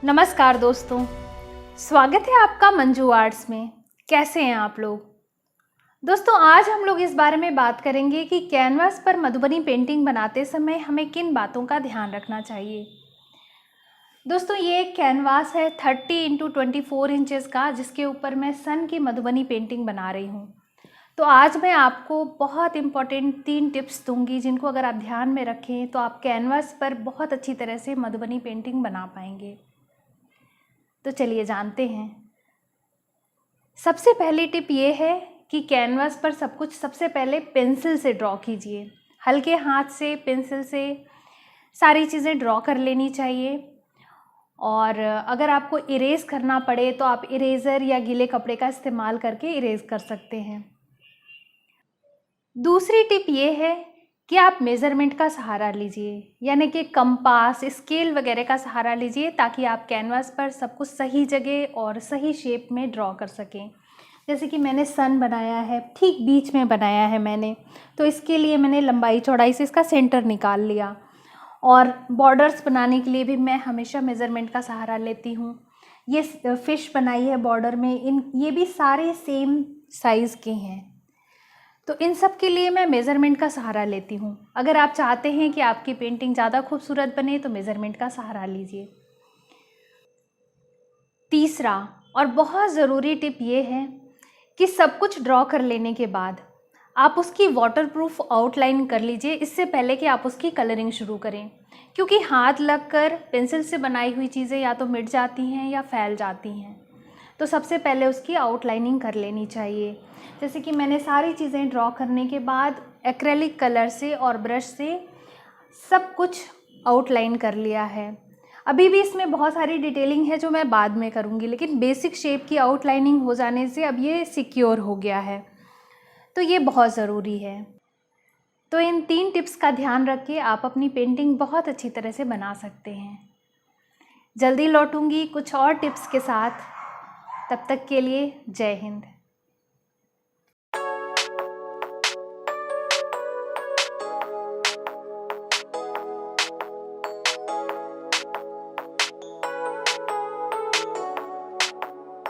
नमस्कार दोस्तों, स्वागत है आपका मंजू आर्ट्स में। कैसे हैं आप लोग? दोस्तों, आज हम लोग इस बारे में बात करेंगे कि कैनवास पर मधुबनी पेंटिंग बनाते समय हमें किन बातों का ध्यान रखना चाहिए। दोस्तों, ये एक कैनवास है 30x24 इंचेस का, जिसके ऊपर मैं सन की मधुबनी पेंटिंग बना रही हूँ। तो आज मैं आपको बहुत इम्पॉर्टेंट 3 टिप्स दूंगी, जिनको अगर आप ध्यान में रखें तो आप कैनवास पर बहुत अच्छी तरह से मधुबनी पेंटिंग बना पाएंगे। तो चलिए जानते हैं। सबसे पहली टिप ये है कि कैनवास पर सब कुछ सबसे पहले पेंसिल से ड्रॉ कीजिए। हल्के हाथ से पेंसिल से सारी चीज़ें ड्रॉ कर लेनी चाहिए। और अगर आपको इरेज करना पड़े तो आप इरेज़र या गीले कपड़े का इस्तेमाल करके इरेज कर सकते हैं। दूसरी टिप ये है कि आप मेज़रमेंट का सहारा लीजिए, यानी कि कंपास, स्केल वगैरह का सहारा लीजिए, ताकि आप कैनवास पर सब कुछ सही जगह और सही शेप में ड्रॉ कर सकें। जैसे कि मैंने सन बनाया है, ठीक बीच में बनाया है मैंने, तो इसके लिए मैंने लंबाई चौड़ाई से इसका सेंटर निकाल लिया। और बॉर्डर्स बनाने के लिए भी मैं हमेशा मेज़रमेंट का सहारा लेती हूँ। ये फ़िश बनाई है बॉर्डर में, ये भी सारे सेम साइज़ के हैं, तो इन सब के लिए मैं मेज़रमेंट का सहारा लेती हूँ। अगर आप चाहते हैं कि आपकी पेंटिंग ज़्यादा खूबसूरत बने तो मेज़रमेंट का सहारा लीजिए। तीसरा और बहुत ज़रूरी टिप ये है कि सब कुछ ड्रॉ कर लेने के बाद आप उसकी वाटरप्रूफ आउटलाइन कर लीजिए, इससे पहले कि आप उसकी कलरिंग शुरू करें। क्योंकि हाथ लगकर पेंसिल से बनाई हुई चीज़ें या तो मिट जाती हैं या फैल जाती हैं, तो सबसे पहले उसकी आउटलाइनिंग कर लेनी चाहिए। जैसे कि मैंने सारी चीज़ें ड्रॉ करने के बाद एक्रेलिक कलर से और ब्रश से सब कुछ आउटलाइन कर लिया है। अभी भी इसमें बहुत सारी डिटेलिंग है जो मैं बाद में करूँगी, लेकिन बेसिक शेप की आउटलाइनिंग हो जाने से अब ये सिक्योर हो गया है, तो ये बहुत ज़रूरी है। तो इन 3 टिप्स का ध्यान रख के आप अपनी पेंटिंग बहुत अच्छी तरह से बना सकते हैं। जल्दी लौटूंगी कुछ और टिप्स के साथ। तब तक के लिए जय हिंद।